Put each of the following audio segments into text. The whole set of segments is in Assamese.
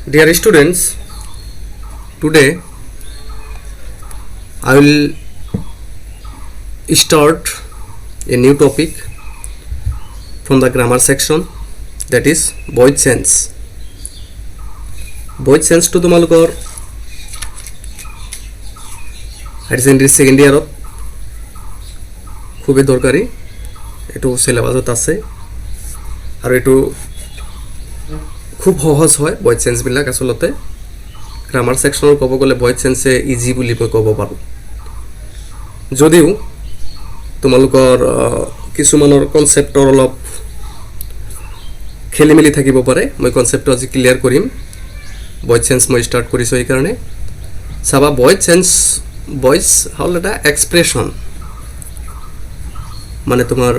Dear students, today I will start a new topic from the grammar section, that is voice sense. Voice sense to তোমালোকৰ হায়াৰ সেকেন্ডাৰী সেকেন্ড ইয়াৰত খুবই দৰকাৰী, এটো সিলেবাসত আছে আৰু এটো খুব সহজ হয়। ভয়েস সেন্স বিলাক আসলতে গ্ৰামাৰ সেকশনৰ ক'ব গ'লে ভয়েস সেন্সে ইজি বুলি মই ক'ব পাৰোঁ, যদিও তোমালোকৰ কিছুমানৰ কনসেপ্টৰ অলপ খেলি মেলি থাকিব পাৰে। মই কনসেপ্টটো আজি ক্লিয়াৰ কৰিম। ভয়েস সেন্স মই স্টাৰ্ট কৰিছোঁ এই কাৰণে। চাবা ভয়েস সেন্স, ভয়েস হ'ল এটা এক্সপ্ৰেছন, মানে তোমাৰ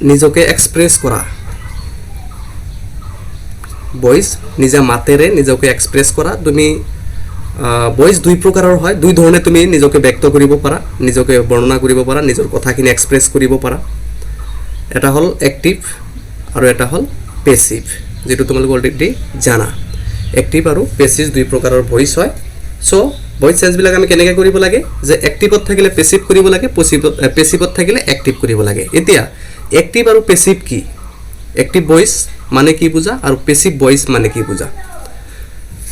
নিজকে এক্সপ্ৰেছ কৰা। ভয়েস নিজা মাতেৰে নিজকে এক্সপ্ৰেছ কৰা। তুমি ভয়েস দুই প্ৰকাৰৰ হয়, দুই ধৰণে তুমি নিজকে ব্যক্ত কৰিব পাৰা, নিজকে বৰ্ণনা কৰিব পাৰা, নিজৰ কথাখিনি এক্সপ্ৰেছ কৰিব পাৰা। এটা হ'ল এক্টিভ আৰু এটা হ'ল পেছিভ, যেটো তোমালোক অলৰেডি জানা। এক্টিভ আৰু পেছিভ দুই প্ৰকাৰৰ ভয়েস হয়। সো ভয়েস সেন্সবিলাক আমি কেনেকৈ কৰিব লাগে, যে এক্টিভত থাকিলে পেছিভ কৰিব লাগে, পেছিভত থাকিলে এক্টিভ কৰিব লাগে। এতিয়া এক্টিভ আৰু পেছিভ কি, এক্টিভ ভয়েস মানে কি বুজা আৰু পেছিভ ভয়েস মানে কি বুজা।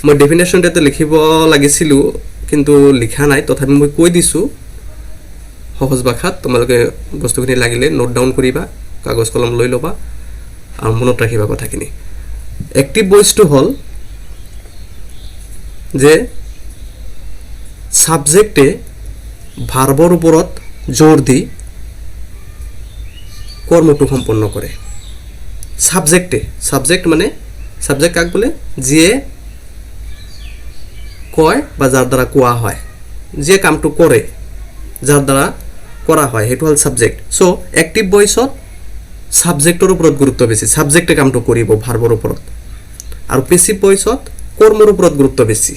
মই ডেফিনেশ্যনটো লিখিব লাগিছিলোঁ কিন্তু লিখা নাই, তথাপি মই কৈ দিছোঁ সহজ ভাষাত। তোমালোকে বস্তুখিনি লাগিলে নোট ডাউন কৰিবা, কাগজ কলম লৈ ল'বা আৰু মনত ৰাখিবা কথাখিনি। এক্টিভ ভয়েসটো হ'ল যে সাবজেক্টে ভাৰ্বৰ ওপৰত জোৰ দি কৰ্মটো সম্পন্ন কৰে। সাবজেক্ট মানে সাবজেক্ট কাক বোলে, যিয়ে কয় বা যাৰ দ্বাৰা কোৱা হয়, যিয়ে কামটো কৰে, যাৰ দ্বাৰা কৰা হয়, সেইটো হ'ল সাবজেক্ট। সো এক্টিভ ভয়েসত সাবজেক্টৰ ওপৰত গুৰুত্ব বেছি, সাবজেক্টে কামটো কৰিব ভাৰ্বৰ ওপৰত। আৰু পেছিভ ভয়েসত কৰ্মৰ ওপৰত গুৰুত্ব বেছি।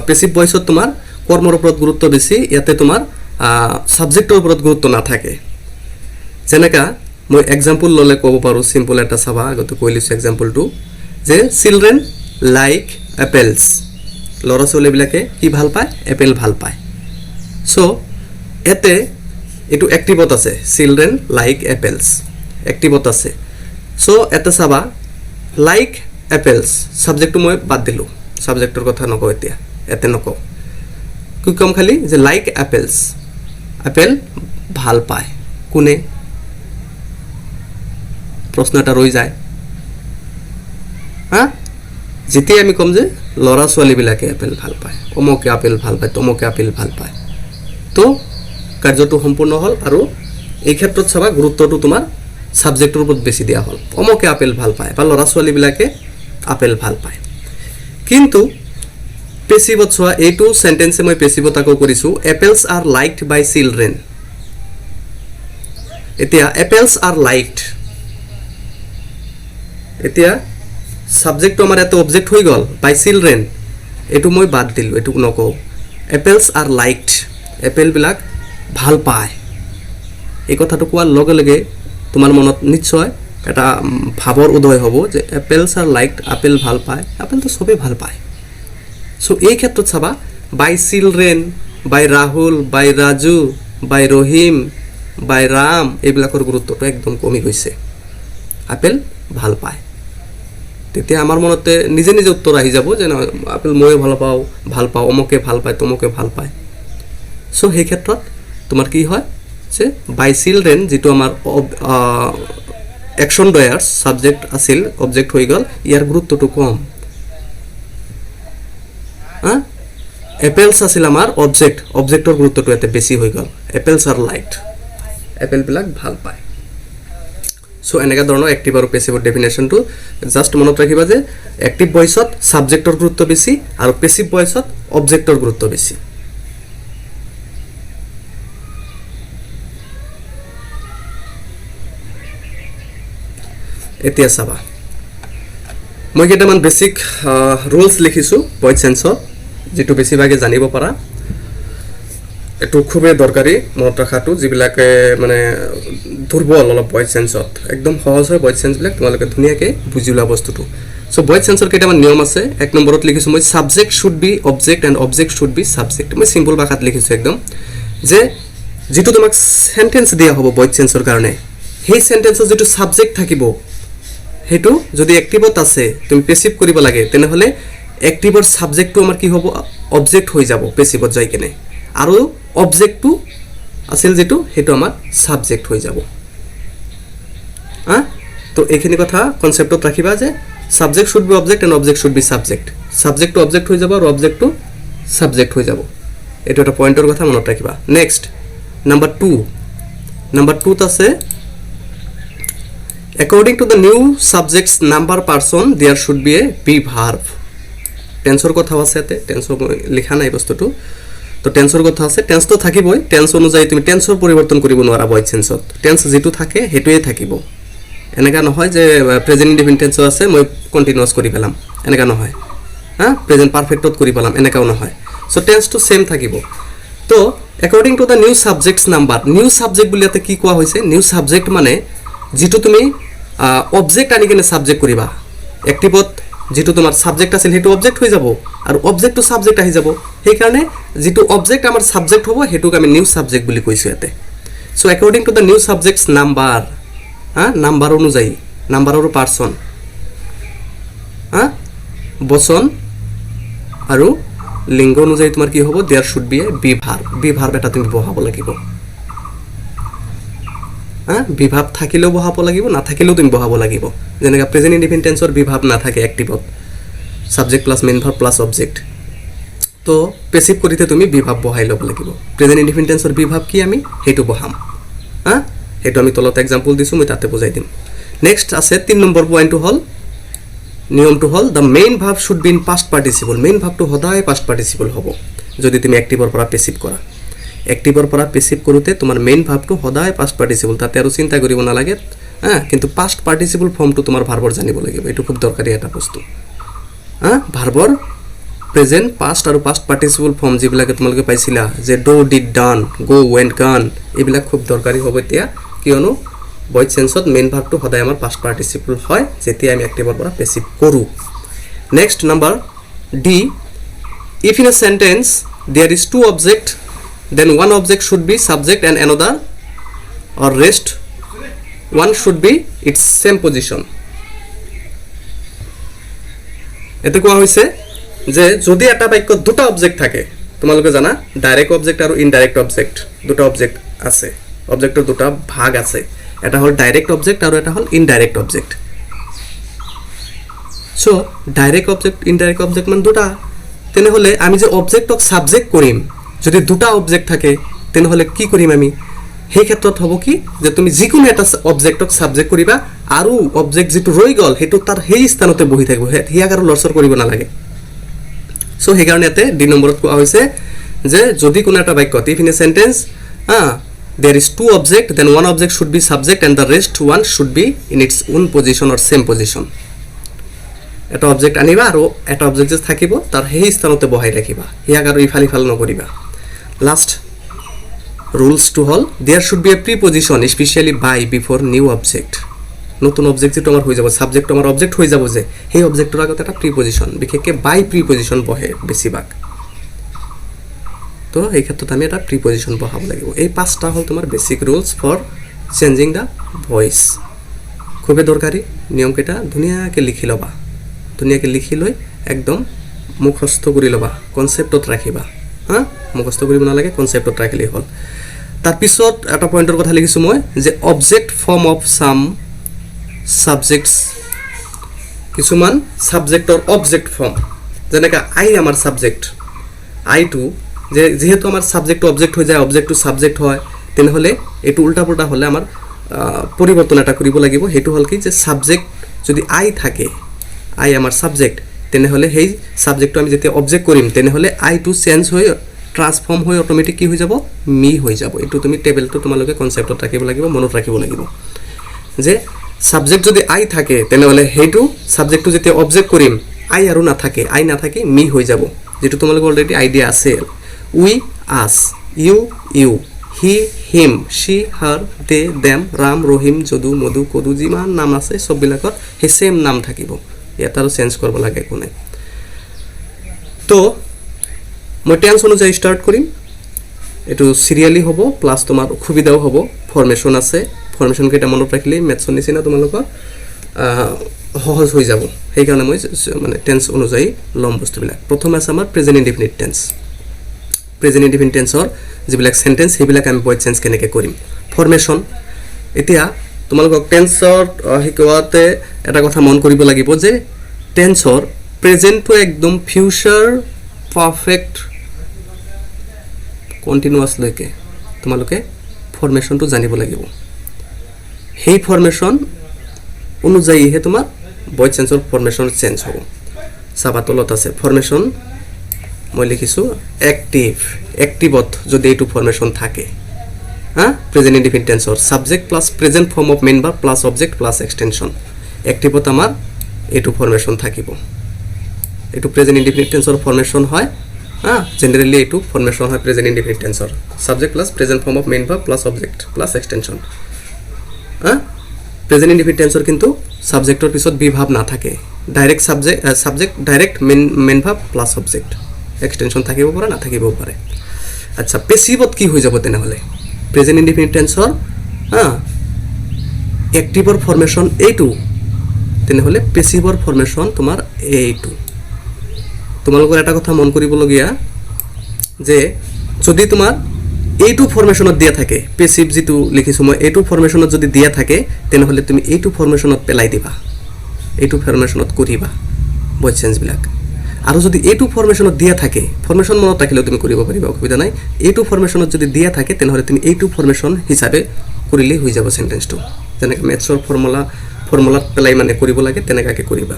পেছিভ ভয়েসত তোমাৰ কৰ্মৰ ওপৰত গুৰুত্ব বেছি, ইয়াতে তোমাৰ সাবজেক্টৰ ওপৰত গুৰুত্ব নাথাকে। যেনেকা মই এক্সাম্পল ল'লে ক'ব পাৰোঁ, চিম্পল এটা চাবা, আগতে কৈ লৈছোঁ এক্সাম্পলটো, যে চিলড্ৰেন লাইক এপেলছ, ল'ৰা ছোৱালীবিলাকে কি ভাল পায়, এপেল ভাল পায়। চ' ইয়াতে এইটো এক্টিভত আছে, চিলড্ৰেন লাইক এপেলছ এক্টিভত আছে। চ' ইয়াতে চাবা লাইক এপেলছ, ছাবজেক্টটো মই বাদ দিলোঁ, ছাবজেক্টৰ কথা নকওঁ এতিয়া, ইয়াতে নকওঁ। কি ক'ম খালি যে লাইক এপেলছ, আপেল ভাল পায়। কোনে, প্ৰশ্ন এটা ৰৈ যায়। যেতিয়া আমি ক'ম যে ল'ৰা ছোৱালীবিলাকে আপেল ভাল পায়, অমুকে আপেল ভাল পায়, তমুকে আপেল ভাল পায়, তো কাৰ্যটো সম্পূৰ্ণ হ'ল। আৰু এই ক্ষেত্ৰত চাবা গুৰুত্বটো তোমাৰ ছাবজেক্টৰ ওপৰত বেছি দিয়া হ'ল। অমুকে আপেল ভাল পায় বা ল'ৰা ছোৱালীবিলাকে আপেল ভাল পায়। কিন্তু পেছিভত চোৱা, এইটো সেন্টেন্সে মই পেছিভত আকৌ কৰিছোঁ, এপেলছ আৰ লাইকড বাই চিলড্ৰেন। এতিয়া এপেলছ আৰ লাইকড, এতিয়া সাবজেক্টটো আমাৰ এটা অবজেক্ট হৈ গ'ল বাই চিলড্ৰেন, এইটো মই বাদ দিলোঁ, এইটো নকওঁ। এপেলছ আৰ লাইকড, এপেলবিলাক ভাল পায়। এই কথাটো কোৱাৰ লগে লগে তোমাৰ মনত নিশ্চয় এটা ভাৱৰ উদয় হ'ব যে এপেলছ আৰ লাইকড, আপেল ভাল পায়, আপেলটো চবেই ভাল পায়। চ' এই ক্ষেত্ৰত চাবা বাই চিলড্ৰেন, বাই ৰাহুল, বাই ৰাজু, বাই ৰহিম, বাই ৰাম, এইবিলাকৰ গুৰুত্বটো একদম কমি গৈছে। আপেল ভাল পায়, তেতিয়া আমাৰ মনতে নিজে নিজে উত্তৰ আহি যাব যে আপেল ময়ো ভাল পাওঁ, অমুকে ভাল পায়, তমুকে ভাল পায়। চ' সেই ক্ষেত্ৰত তোমাৰ কি হয় যে বাই চিলড্ৰেন, যিটো আমাৰ একশ্যন ডয়াৰ্ছ ছাবজেক্ট আছিল, অবজেক্ট হৈ গ'ল, ইয়াৰ গুৰুত্বটো কম। এপেলছ আছিল আমাৰ অবজেক্ট, অবজেক্টৰ গুৰুত্বটো ইয়াতে বেছি হৈ গ'ল। এপেলছ আৰ লাইকড, এপেলবিলাক ভাল পায়। চ' এনেকুৱা ধৰণৰ এক্টিভ আৰু পেছিভৰ ডেফিনেশ্যনটো জাষ্ট মনত ৰাখিবা যে এক্টিভ ভয়েসত ছাবজেক্টৰ গুৰুত্ব বেছি আৰু পেছিভ ভয়েসত অবজেক্টৰ গুৰুত্ব বেছি। এতিয়া চাবা, মই কেইটামান বেছিক ৰুলছ লিখিছোঁ ভয়েস সেন্সৰ, যেটো বেছিভাগে জানিব পাৰা। এইটো খুবেই দৰকাৰী মনত ৰখাটো যিবিলাকে মানে দুৰ্বল অলপ ভইচ চেঞ্চত একদম সহজ হয় ভইচ চেঞ্চবিলাক তোমালোকে ধুনীয়াকৈ বুজি লোৱা বস্তুটো সো ভইচ চেঞ্চৰ কেইটামান নিয়ম আছে এক নম্বৰত লিখিছোঁ মই subject should be object and object should be subject মই সিম্পল ভাষাত লিখিছোঁ একদম যে যেটো তোমাক সেন্টেন্স দিয়া হ'ব ভইচ চেঞ্চৰ কাৰণে সেই সেন্টেন্সৰ যেটো সাবজেক্ট থাকিব হেতু যদি অ্যাক্টিভত আছে তুমি পেসিভ কৰিব লাগে তেনেহলে অ্যাক্টিভৰ সাবজেক্টটো আমাৰ কি হ'ব অবজেক্ট হৈ যাব পেসিভত যাই কেনে আৰু অবজেক্টটো আছিল যেটো হেতু আমাৰ সাবজেক্ট হৈ যাব তো এইখিনি কথা কনসেপ্টত ৰাখিবা যে subject should be object and object should be subject subject to object হৈ যাব আৰু অবজেক্ট টু সাবজেক্ট হৈ যাব এটা এটা পয়েন্টৰ কথা মনত ৰাখিবা নেক্সট নাম্বার 2 আছে according to the new subjects number person there should be a be verb টেন্সৰ কথা আছে তে টেন্সৰ লিখা নাই বস্তুটো তো টেন্সৰ কথা আছে টেন্স তো থাকিবই টেন্স অনুযায়ী তুমি টেন্সৰ পৰিৱৰ্তন কৰিব নোৱাৰা ভইচ চেঞ্চত টেন্স যেটো থাকে হেতুৱে থাকিব এনেকা নহয় যে প্ৰেজেন্ট ইনডিফিনিট টেন্স আছে মই কন্টিনিউয়াস কৰি পেলাম এনেকা নহয় প্ৰেজেন্ট পাৰফেক্টত কৰি পেলাম এনেকাও নহয় সো টেন্স তো সেম থাকিব তো according to the new subjects number new subject বুলিয়াতে কি কোৱা হৈছে নিউ সাবজেক্ট মানে যেটো তুমি অবজেক্ট আনি কেনে সাবজেক্ট কৰিবা অ্যাক্টিভত যেটো তোমাৰ সাবজেক্ট আছিল হেতু অবজেক্ট হৈ যাব আৰু অবজেক্ট টু সাবজেক্ট আহি যাব সেই কাৰণে যেটো অবজেক্ট আমাৰ সাবজেক্ট হ'ব হেতুক আমি নিউ সাবজেক্ট বুলি কৈছো ইয়াতে so according to the new subjects number number অনুযায়ী নাম্বার আৰু পাৰসন বচন আৰু লিঙ্গ অনুযায়ী তোমাৰ কি হ'ব there should be a be verb এটা তুমি বহাব লাগিব বিভাব থাকিলেও বহাব লাগিব না থাকিলেও তুমি বহাব লাগিব যেনেকা প্রেজেন্ট ইনডিফিনিট টেন্সৰ বিভাব না থাকে অ্যাক্টিভত subject plus main verb plus object তো পেসিভ কৰিতে তুমি বিভাব বহাই লব লাগিব প্ৰেজেন্ট ইনডিফিনিট টেন্সৰ বিভাব কি আমি হেতু বহাম হেতু আমি তলত এক্সাম্পল দিছো মই তাতে বুজাই দিম নেক্সট আছে 3 নম্বৰ পয়েন্টটো হল নিয়মটো হল the main verb should be in past participle main ভাবটো সদায় past participle হ'ব যদি তুমি অ্যাক্টিভৰ পৰা পেসিভ কৰা অ্যাক্টিভৰ পৰা পেসিভ কৰোতে তোমাৰ মেইন ভাবটো সদায় past participle তাতে আৰু চিন্তা কৰিব নালাগে কিন্তু past participle ফৰ্মটো তোমাৰ ভাৰ্বৰ জানিব লাগিব এটো খুব দৰকাৰী এটা বস্তু ভাৰ্বৰ প্ৰেজেন্ট পাস্ট আৰু past participle ফর্ম যিবিলাকে তোমালোকে পাইছিলা যে do did done go went gone এইবিলাক খুব দৰকাৰী হ'ব এতিয়া কিয়নো ভইচ চেঞ্চত মেইন ভাবটো সদায় আমাৰ past participle হয় যেতিয়া আমি অ্যাক্টিভৰ পৰা পেসিভ কৰো next number D if in a sentence there is two object then one object should be subject and another or rest one should be its same position এতে কোৱা হৈছে যে যদি এটা বাক্যত দুটা অবজেক্ট থাকে তোমালোকে জানা ডাইরেক্ট অবজেক্ট আৰু ইনডাইৰেক্ট অবজেক্ট দুটা অবজেক্ট আছে অবজেক্টৰ দুটা ভাগ আছে এটা হল ডাইৰেক্ট অবজেক্ট আৰু এটা হল indirect object so direct object indirect object মানে দুটা তেনেহলে আমি যে অবজেক্টক সাবজেক্ট কৰিম যদি দুটা অবজেক্ট থাকে তেনেহলে কি কৰিম আমি সেই ক্ষেত্ৰত হ'ব কি যে তুমি যিকোনো এটা অবজেক্টক সাবজেক্ট কৰিবা আৰু অবজেক্ট যেটো ৰৈ গল হেতু তাৰ সেই স্থানতে বহি থাকিব হিয়াক আৰু লৰচৰ কৰিব নালাগে সো সেই কাৰণে এতে ডি নম্বৰত কোৱা হৈছে যে যদি কোনো এটা বাক্যত if in a sentence there is two object then one object should be subject and the rest one should be in its own position or same position এটা অবজেক্ট আনিবা আৰু এটা অবজেক্ট যে থাকিব তাৰ সেই স্থানতে বহাই ৰাখিবা হিয়াক আৰু ইফাল ইফাল নকৰিবা last rules to hall there should be a preposition especially by before new object নতুন অবজেক্ট যেটো আমাৰ হৈ যাব সাবজেক্ট আমাৰ অবজেক্ট হৈ যাব যে সেই অবজেক্টৰ আগত এটা প্ৰিপজিশন বিশেষকৈ বাই প্ৰিপজিশন বহে বেছিভাগ তো এই ক্ষেত্ৰত আমি এটা প্ৰিপজিশন বহাব লাগিব এই পাঁচটা হল তোমাৰ basic rules for changing the voice খুবই দৰকাৰী নিয়ম কেইটা ধুনীয়াকৈ লিখি লবা ধুনীয়াকৈ লিখি লৈ একদম মুখস্থ কৰি লবা কনসেপ্টত ৰাখিবা মুখস্থ কৰিব নালাগে কনসেপ্টত ৰাখিলেই হল তাৰ পিছত এটা পয়েন্টৰ কথা লিখিছো মই যে object form of some subjects কিছুমান সাবজেক্টৰ অবজেক্ট ফৰ্ম যেনেকা আই আমাৰ সাবজেক্ট আই টু যে যেহেতু আমাৰ সাবজেক্ট অবজেক্ট হৈ যায় অবজেক্ট টু সাবজেক্ট হয় তেনেহলে এটো উল্টা পুল্টা হলে আমাৰ পৰিৱৰ্তন এটা কৰিব লাগিব হেতু হল কি যে সাবজেক্ট যদি আই থাকে আই আমাৰ সাবজেক্ট তেনেহলে সেই সাবজেক্টটো আমি যেতিয়া অবজেক্ট কৰিম তেনেহলে আই টু চেঞ্জ হৈ ট্রান্সফর্ম হৈ অটোমেটিক কি হৈ যাব মি হৈ যাব এটো তুমি টেবলটো তোমালোকে কনসেপ্টত ৰাখিব লাগিব মনত ৰাখিব লাগিব যে সাবজেক্ট যদি আই থাকে তেনেহলে হেতু সাবজেক্টটো যেতিয়া অবজেক্ট কৰিম আই আৰু না থাকে মি হৈ যাব যেটো তোমালোকৰ অলৰেডি আইডিয়া আছে উই আস ইউ ইউ, হি হিম, শি হাৰ, দে দেম, ৰাম ৰহিম, যদু মধু কদু, যিমান নাম আছে চববিলাকত সেই সেম নাম থাকিব, ইয়াত আৰু চেঞ্জ কৰিব লাগে একো নাই। তো মই টেন্স অনুযায়ী ষ্টাৰ্ট কৰিম, এইটো চিৰিয়েলি হ'ব, প্লাছ তোমাৰ সুবিধাও হ'ব, ফৰ্মেশ্যন আছে, ফৰ্মেশ্যন কেইটা মনত ৰাখিলেই মেথছৰ নিচিনা তোমালোকৰ সহজ হৈ যাব, সেইকাৰণে মই মানে টেন্স অনুযায়ী ল'ম বস্তুবিলাক। প্ৰথমে আছে আমাৰ present indefinite tense. Present indefinite টেন্সৰ যিবিলাক চেণ্টেন্স সেইবিলাক আমি ভইড চেঞ্জ কেনেকৈ কৰিম। ফৰ্মেশ্যন, এতিয়া তোমালোকক টেন্সৰ শিকোৱাতে এটা কথা মন কৰিব লাগিব যে টেন্সৰ প্ৰেজেণ্টটো একদম ফিউচাৰ পাৰফেক্ট কণ্টিনিউৱাছলৈকে তোমালোকে ফৰ্মেশ্যনটো জানিব লাগিব। সেই ফৰ্মেশ্যন অনুযায়ীহে তোমাৰ ভইড চেঞ্চৰ ফৰ্মেশ্যন চেঞ্জ হ'ব। চাবা তলত আছে ফৰ্মেশ্যন, মই লিখিছোঁ এক্টিভ, এক্টিভত যদি এইটো ফৰ্মেশ্যন থাকে, প্ৰেজেণ্ট ইনডিফিনিট টেন্সৰ subject plus present form of main verb plus object plus extension, এক্টিভত আমাৰ এইটো ফৰ্মেশ্যন থাকিব। এইটো প্ৰেজেণ্ট ইনডিফিনিট টেন্সৰ ফৰ্মেশ্যন হয়, জেনেৰেলি এইটো ফৰ্মেশ্যন হয় প্ৰেজেণ্ট ইনডিফিনিট টেন্সৰ, subject plus present form of main verb plus object plus extension. Present indefinite টেন্সৰ কিন্তু ছাবজেক্টৰ পিছত বি ভাৱ নাথাকে, direct subject direct main verb plus object, extension থাকিব পাৰে নাথাকিবও পাৰে। আচ্ছা, পেচিভত কি হৈ যাব তেনেহ'লে? প্ৰেজেণ্ট ইনডিফিনিট টেন্সৰ এক্টিভৰ ফৰ্মেশ্যন এইটো, তেনেহ'লে পেচিভৰ ফৰ্মেশ্যন তোমাৰ এইটো। তোমালোকৰ এটা কথা মন কৰিবলগীয়া যে যদি তোমাৰ এইটো ফৰ্মেশ্যনত দিয়া থাকে, পেচিভ যিটো লিখিছোঁ মই, এইটো ফৰ্মেশ্যনত যদি দিয়া থাকে তেনেহ'লে তুমি এইটো ফৰ্মেশ্যনত পেলাই দিবা, এইটো ফৰ্মেশ্যনত কৰিবা ভইড চেঞ্জবিলাক। আৰু যদি এইটো ফৰ্মেশ্যনত দিয়া থাকে, ফৰ্মেশ্যন মনত ৰাখিলেও তুমি কৰিব পাৰিবা, অসুবিধা নাই। এইটো ফৰ্মেশ্যনত যদি দিয়া থাকে তেনেহ'লে তুমি এইটো ফৰ্মেশ্যন হিচাপে কৰিলেই হৈ যাব চেণ্টেন্সটো। যেনেকৈ মেথছৰ ফৰ্মুলাত পেলাই মানে কৰিব লাগে তেনেকুৱাকৈ কৰিবা,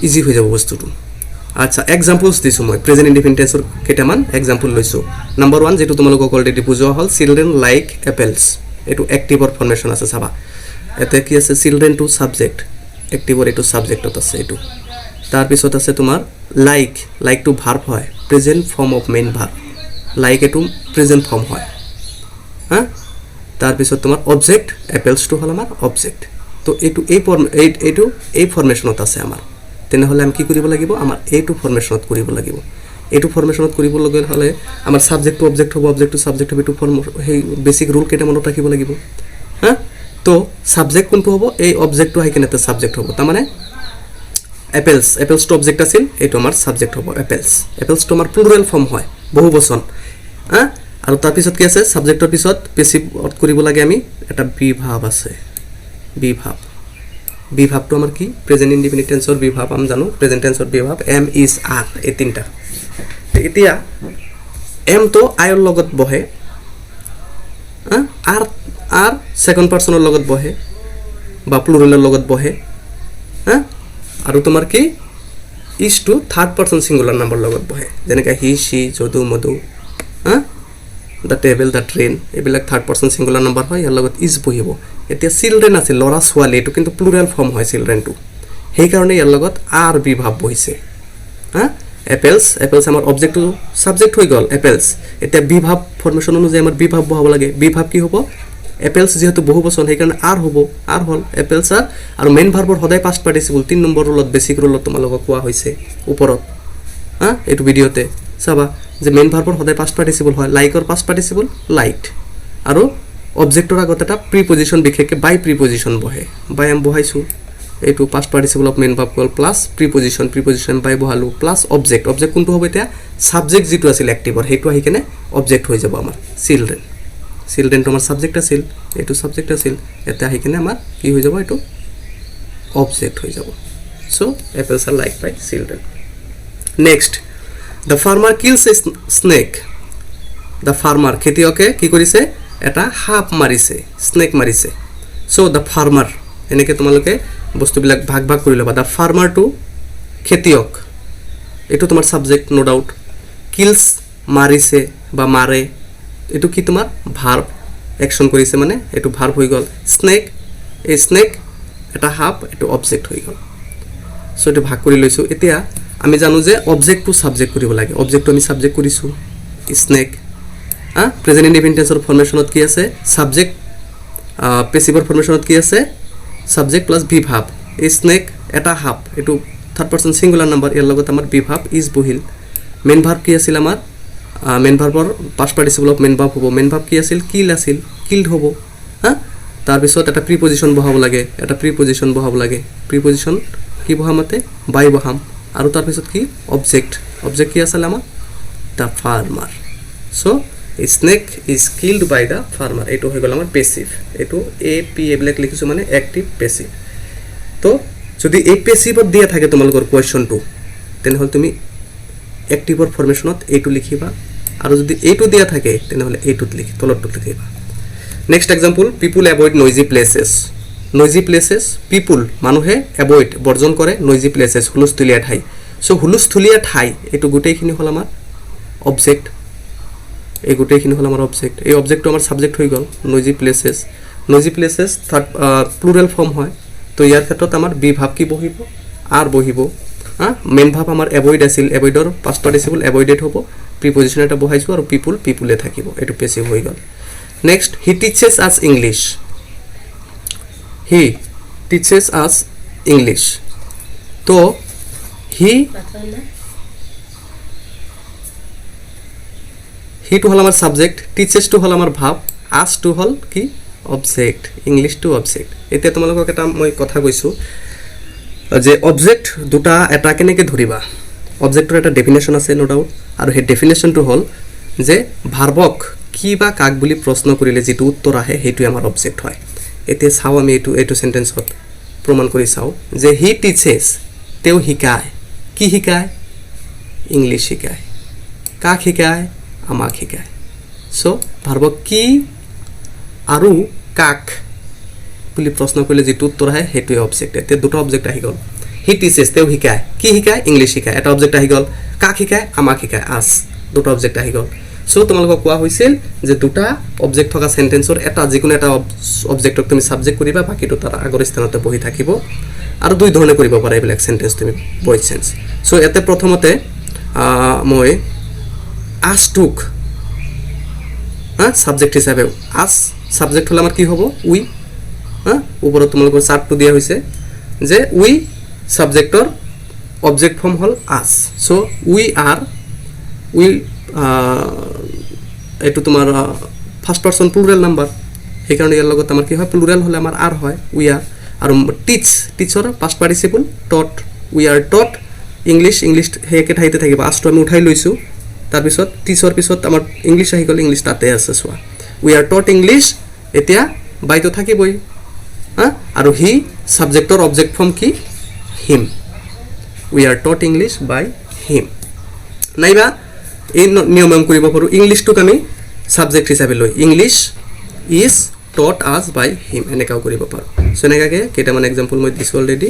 ইজি হৈ যাব বস্তুটো। আচ্ছা, এক্সাম্পলছ দিছোঁ মই প্ৰেজেণ্ট ইনডিফিনিট টেন্সৰ কেইটামান এক্সাম্পল লৈছোঁ। নম্বৰ 1 যিটো তোমালোকক অলৰেডি বুজোৱা হ'ল, চিলড্ৰেন লাইক এপেলছ, এইটো এক্টিভৰ ফৰ্মেশ্যন আছে। চাবা এতিয়া কি আছে, চিলড্ৰেন টু ছাবজেক্ট, এক্টিভৰ এইটো ছাবজেক্টত আছে এইটো। তাৰপিছত আছে তোমাৰ লাইক, লাইকটো ভাৰ্ব হয়, present form of main verb, like এইটো প্ৰেজেণ্ট ফৰ্ম হয়। তাৰপিছত তোমাৰ অবজেক্ট, এপেলছটো হ'ল আমাৰ অবজেক্ট। তো এইটো এই ফৰ্মেশ্যনত আছে আমাৰ, তেনেহ'লে আমি কি কৰিব লাগিব, আমাৰ এইটো ফৰ্মেশ্যনত কৰিব লাগিব। এইটো ফৰ্মেশ্যনত কৰিবলৈ হ'লে আমাৰ ছাবজেক্টটো অবজেক্ট হ'ব, অবজেক্টটো ছাবজেক্ট হ'ব, এইটো সেই বেছিক ৰুল কেইটামানত ৰাখিব লাগিব। তো ছাবজেক্ট কোনটো হ'ব, এই অবজেক্টটো আহি কিনে ছাবজেক্ট হ'ব। তাৰমানে এপেলছ, এপেলছটো অবজেক্ট আছিল, এইটো আমাৰ ছাবজেক্ট হ'ব এপেলছ। এপেলছটো আমাৰ প্লুৰেল ফৰ্ম হয়, বহু বচন। আৰু তাৰপিছত কি আছে, ছাবজেক্টৰ পিছত পেচিভত কৰিব লাগে আমি, এটা বি ভাৱ আছে, বি ভাৱ। বি ভাৱটো আমাৰ কি, প্ৰেজেণ্ট ইনডিফিনিট টেন্সৰ বি ভাৱ আমি জানো, প্ৰেজেণ্ট টেন্সৰ বি ভাৱ এম ইজ আৰ, এই তিনিটা। এতিয়া এমটো আইৰ লগত বহে, আৰ ছেকেণ্ড পাৰ্চনৰ লগত বহে বা প্লুৰেলৰ লগত বহে, আৰু তোমাৰ কি ইজটো থাৰ্ড পাৰ্চন ছিংগুলাৰ নাম্বাৰ লগত বহে, যেনেকৈ he she Jadu Madhu, the table the train, এইবিলাক থাৰ্ড পাৰ্চন ছিংগুলাৰ নাম্বাৰ হয়, ইয়াৰ লগত ইজ বহিব। এতিয়া চিলড্ৰেন আছে, ল'ৰা ছোৱালী, এইটো কিন্তু প্লুৰেল ফৰ্ম হয় চিলড্ৰেনটো, সেইকাৰণে ইয়াৰ লগত আৰ বি ভাৱ বহিছে। এপেলছ, এপেলছ আমাৰ অবজেক্টটো ছাবজেক্ট হৈ গ'ল এপেলছ। এতিয়া বি ভাৱ ফৰ্মেশ্যন অনুযায়ী আমাৰ বি ভাৱ বহাব লাগে। বি ভাৱ কি হ'ব, এপেলছ যিহেতু বহু বচন সেইকাৰণে আৰ হ'ব, আৰ হ'ল এপেলছ আৰ। আৰু মেইন ভাৰ্বৰ সদায় পাষ্ট পাৰ্টিচিপল, 3 নম্বৰ ৰুলত বেছিক ৰুলত তোমালোকক কোৱা হৈছে ওপৰত, এইটো ভিডিঅ'তে চাবা যে মেইন ভাৰ্বৰ সদায় পাষ্ট পাৰ্টিচিপল হয়। লাইকৰ পাষ্ট পাৰ্টিচিপল লাইট, আৰু অবজেক্টৰ আগত এটা প্ৰিপজিশ্যন, বিশেষকৈ বাই প্ৰিপজিশ্যন বহে। বাই আমি বহাইছোঁ, এইটো past participle of main verb হ'ল প্লাছ প্ৰিপজিশ্যন বাই বহালোঁ, প্লাছ অবজেক্ট। অবজেক্ট কোনটো হ'ব এতিয়া, ছাবজেক্ট যিটো আছিল এক্টিভৰ সেইটো আহি কিনে অবজেক্ট হৈ যাব আমাৰ চিলড্ৰেন। চিলড্ৰেনটো আমাৰ ছাবজেক্ট আছিল, এইটো ছাবজেক্ট আছিল, এতিয়া আহি কিনে আমাৰ কি হৈ যাব, এইটো অবজেক্ট হৈ যাব। So' apples are like by children. Next, the farmer kills a snake. The farmer, খেতিয়কে কি কৰিছে, এটা সাপ মাৰিছে, স্নেক মাৰিছে। চ' দ্য ফাৰ্মাৰ, এনেকৈ তোমালোকে বস্তুবিলাক ভাগ ভাগ কৰি ল'বা। দ্য ফাৰ্মাৰটো খেতিয়ক, এইটো তোমাৰ ছাবজেক্ট ন' ডাউট। কিলছ মাৰিছে বা মাৰে, এইটো কি তোমাৰ ভাৰ্ব, একশ্যন কৰিছে মানে এইটো ভাৰ্ব হৈ গ'ল। স্নেক, এই স্নেক এটা সাপ, এইটো অবজেক্ট হৈ গ'ল। চ' এইটো ভাগ কৰি লৈছোঁ। এতিয়া আমি জানো যে অবজেক্টটো ছাবজেক্ট কৰিব লাগে, অবজেক্টটো আমি ছাবজেক্ট কৰিছোঁ স্নেক, প্ৰেজেন্ট ইনডিফিনিট টেন্সৰ ফৰ্মেশ্যনত কি আছে সাবজেক্ট পেছিভৰ ফৰ্মেশ্যনত কি আছে সাবজেক্ট প্লাস বি ভাব এই স্নেক এটা হাফ এটো থাৰ্ড পাৰসন সিঙ্গুলাৰ নাম্বাৰ ইয়াৰ লগত আমাৰ বি ভাব ইজ বহিল মেইন ভাব কি আছিল আমাৰ মেইন ভাবৰ পাষ্ট পাৰ্টিসিপল অফ মেইন ভাব হ'ব মেইন ভাব কি আছিল কিল আছিল কিলড হ'ব তাৰ পিছত এটা প্ৰিপজিশন বহাব লাগে এটা প্ৰিপজিশন বহাব লাগে প্ৰিপজিশন কি বহামতে বাই বহাম আৰু তাৰ পিছত কি অবজেক্ট অবজেক্ট কি আছিল আমাৰ the farmer so snake is killed by the farmer এটো হৈ গ'ল আমাৰ পেসিভ এটো এ পি এবিলাক লিখিছো মানে অ্যাক্টিভ পেসিভ তো যদি এই পেসিভত দিয়া থাকে তোমালোকৰ কোৱেশ্চনটো তেনেহলে তুমি অ্যাক্টিভৰ ফৰ্মেশনত এটো লিখিবা আৰু যদি এটো দিয়া থাকে তেনেহলে এটোত লিখি তলতটো লিখিবা নেক্সট এক্সাম্পল পিপল এভয়েড নইজি প্লেসেস পিপল মানুহে এভয়েড বৰ্জন কৰে নইজি প্লেসেস হুলস্থুলীয়া ঠাই সো হুলস্থুলীয়া ঠাই এটো গোটেইখিনি হল আমাৰ অবজেক্ট এই গোটেইখিনি হল আমাৰ অবজেক্ট এই অবজেক্টটো আমাৰ সাবজেক্ট হৈ গল নইজি প্লেসেস থাৰ্ড প্লুৰাল ফৰ্ম হয় তো ইয়াৰ ক্ষেত্ৰত আমাৰ বি ভাব কি বহিব আৰ বহিব মেইন ভাব আমাৰ এভয়েড আছিল এভয়েডৰ পাষ্ট পাৰ্টিসিপল এভয়েডেড হ'ব প্ৰিপজিশন এটা বহাইছো আৰু পিপলে থাকিব এটো পেসিভ হৈ গল next he teaches us English তো হি টু হল আমার সাবজেক্ট টিচেস টু হল আমার ভাব আস টু হল কি অবজেক্ট ইংলিশ টু অবজেক্ট এতিয়া তোমালোকক এটা মই কথা কৈছো যে অবজেক্ট দুটা এটা কেনেকে ধৰিবা অবজেক্টৰ এটা ডেফিনেশন আছে নো ডাউট আৰু হে ডেফিনেশনটো হল যে ভাৰ্বক কি বা কাক বুলি প্ৰশ্ন কৰিলে যেটো উত্তৰ আহে হেতু আমাৰ অবজেক্ট হয় এতিয়া চাও আমি এটো সেন্টেন্সত প্ৰমাণ কৰি চাও যে হি টিচেস তেও শিকায় কি শিকায় ইংলিশ শিকায় কাক শিকায় আমাক শিকায় সো ভাৰ্বক কি আৰু কাক বুলি প্ৰশ্ন কৰিলে যেটো উত্তৰ আহে হেতু অবজেক্ট এতিয়া দুটা অবজেক্ট আহি গল হি টিচেস তেও শিকায় কি শিকায় ইংলিশ শিকায় এটা অবজেক্ট আহি গল কাক শিকায় আমাক শিকায় আস দুটা অবজেক্ট আহি গল সো তোমালোকক কোৱা হৈছিল যে দুটা অবজেক্ট থকা সেন্টেন্সৰ এটা যিকোনো এটা অবজেক্টক তুমি সাবজেক্ট কৰিবা বাকিটো তাৰ আগৰ স্থানতে বহি থাকিব আৰু দুই ধৰণে কৰিব পাৰা এইবিলাক সেন্টেন্স তুমি ভয়েড সেন্স সো এতে প্ৰথমতে মই আস টুক সাবজেক্ট হিচাপে আস সাবজেক্ট হল আমাৰ কি হ'ব উই ওপৰত তোমালোকৰ চাৰ্টটো দিয়া হৈছে যে উই সাবজেক্টৰ অবজেক্ট ফৰ্ম হল আস সো উই এটো তোমাৰ ফাৰ্স্ট পাৰসন প্লুৰাল নাম্বাৰ এই কাৰণে ইয়াৰ লগত আমাৰ কি হয় প্লুৰাল হলে আমাৰ আৰ হয় উই আৰ আৰু teacher past participle taught we are taught English হেকে ঠাইতে থাকিব আষ্টটো আমি উঠাই লৈছো তাৰ পিছত টিচৰ পিছত আমাৰ ইংলিশ আহি গল ইংলিশ তাতে আছে সোয়া উই আৰ টট ইংলিশ এতিয়া বাইটো থাকিবই আৰু হি সাবজেক্টৰ অবজেক্ট ফৰ্ম কি him we are taught English by him নাইবা এই নিয়ম কৰিব পাৰো ইংলিশটোক আমি সাবজেক্ট হিচাপে লৈ English is taught us by him এনেকাও কৰিব পাৰো সো এনেকাকে কেইটামান এক্সাম্পল মই দিছো অলৰেডি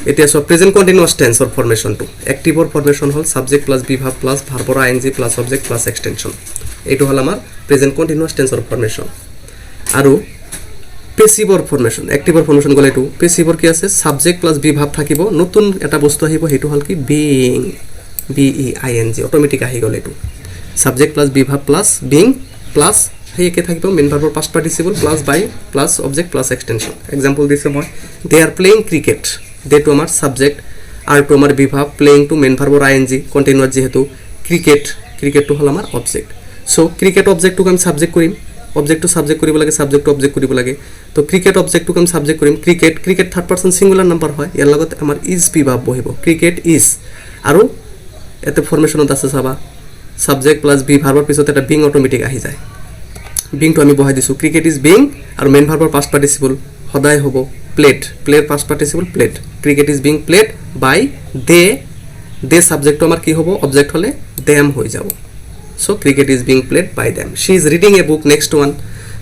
এতিয়া সব প্ৰেজেন্ট কন্টিনিউয়াস টেন্সৰ ফৰ্মেশনটো অ্যাক্টিভৰ ফৰ্মেশন হল subject plus be verb plus ভাৰ্বৰ ING plus object plus extension এইটো হল আমাৰ প্ৰেজেন্ট কন্টিনিউয়াস টেন্সৰ ফৰ্মেশন আৰু পেসিভৰ ফৰ্মেশন অ্যাক্টিভৰ ফৰ্মেশন গলে এইটো পেসিভৰ কি আছে সাবজেক্ট প্লাস বি ভাব থাকিব নতুন এটা বস্তু আহিব হেতু হল কি বিং BEING অটোমেটিক আহি গল এটো subject plus be verb plus being plus হেকে থাকিব মেইন ভাৰ্বৰ past participle plus by plus object plus extension example দিছে মই they are playing cricket they টু আমাৰ সাবজেক্ট আৰ টু আমাৰ বি ভাব প্লেইং টু মেইন ভাৰ্বৰ আইএনজি কন্টিনিউয়াস যেহেতু ক্ৰিকেট টু হল আমাৰ অবজেক্ট সো ক্ৰিকেট অবজেক্টটোক আমি সাবজেক্ট কৰিম অবজেক্টটো সাবজেক্ট কৰিব লাগে সাবজেক্ট অবজেক্ট কৰিব লাগে তো ক্ৰিকেট অবজেক্টটোক আমি সাবজেক্ট কৰিম cricket third person singular number হয় ইয়াৰ লগত আমাৰ ইজ বি ভাব বহিব ক্ৰিকেট ইজ আৰু এতে ফৰ্মেশনত আছে চাবা সাবজেক্ট প্লাস বি ভাৰ্বৰ পিছত এটা বিং অটোমেটিক আহি যায় বিংটো আমি বহাই দিছো ক্রিকেট ইজ বিং আৰু মেইন ভাৰ্বৰ পাস্ট পাৰ্টিসিপল সদায় হ'ব played past participle played cricket is being played by they সাবজেক্টটো আমাৰ কি হ'ব অবজেক্ট হলে দেম হৈ যাব so cricket is being played by them she is reading a book next one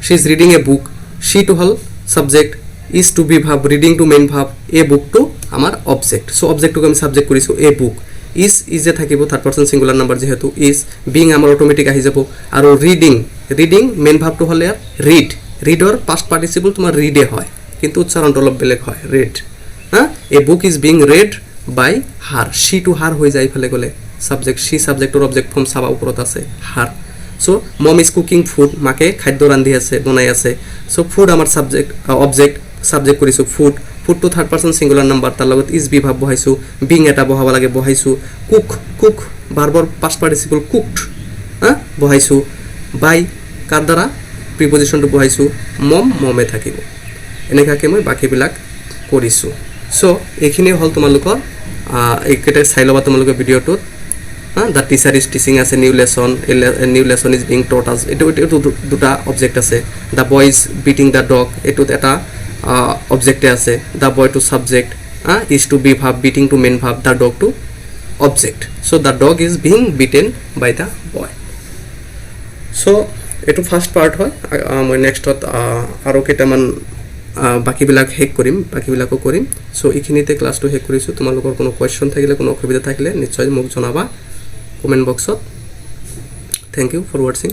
she is reading a book she টু হল সাবজেক্ট ইজ টু বি ভাব রিডিং টু মেইন ভাব এ বুকটো আমাৰ অবজেক্ট সো অবজেক্টটোক আমি সাবজেক্ট কৰিছো এ বুক ইজ এ থাকিব থাৰ্ড পাৰসন সিঙ্গুলাৰ নাম্বাৰ যেহেতু ইজ বিং আমাৰ অটোমেটিক আহি যাব আৰু ৰিডিং মেইন ভাবটো হলে ৰিডৰ পাস্ট পাৰ্টিসিপল তোমাৰ ৰিডে হয় কিন্তু উচ্চাৰণটো অলপ বেলেগ হয় read a book is being read by her she to হার হৈ যায় ফলে গলে সাবজেক্ট শি সাবজেক্টৰ অবজেক্ট ফৰ্ম চাবা ওপৰত আছে হাৰ so' mom is cooking food, মাকে খাদ্য ৰান্ধি আছে, বনাই আছে। চ' ফুড আমাৰ ছাবজেক্ট কৰিছোঁ ফুড। ফুডটো থাৰ্ড পাৰ্চন ছিংগুলাৰ নাম্বাৰ, তাৰ লগত ইজ বি ভাব বহাইছোঁ, বিং এটা বহাব লাগে বহাইছোঁ। কুক ভাৰ্বৰ পাষ্ট পাৰ্টিচিপল কুকড বহাইছোঁ। বাই কাৰ দ্বাৰা প্ৰিপজিশ্যনটো বহাইছোঁ, মমে থাকিব। এনেকুৱাকৈ মই বাকীবিলাক কৰিছোঁ। চ' এইখিনিয়ে হ'ল তোমালোকৰ, এইকেইটা চাই ল'বা তোমালোকে ভিডিঅ'টোত। দ্য টিচাৰ ইজ টিচিং আছে, new lesson is being taught us, এইটো দুটা অবজেক্ট আছে। The boy is beating the dog, এইটোত এটা অবজেক্টে আছে। দ্য বয় টু ছাবজেক্ট, ইজ টু বি ভাব, বিটিং টু মেইন ভাব, দ্য ডগ টু object. So' the dog is being beaten by the boy. So' এইটো ফাৰ্ষ্ট পাৰ্ট হয়। মই নেক্সটত আৰু কেইটামান বাকীবিলাক বাকীবিলাকো কৰিম। চ' এইখিনিতে ক্লাছটো শেষ কৰিছোঁ। তোমালোকৰ কোনো কুৱেশ্যন থাকিলে, কোনো অসুবিধা থাকিলে নিশ্চয় মোক জনাবা কমেণ্ট বক্সত। থেংক ইউ ফৰ ৱাচিং।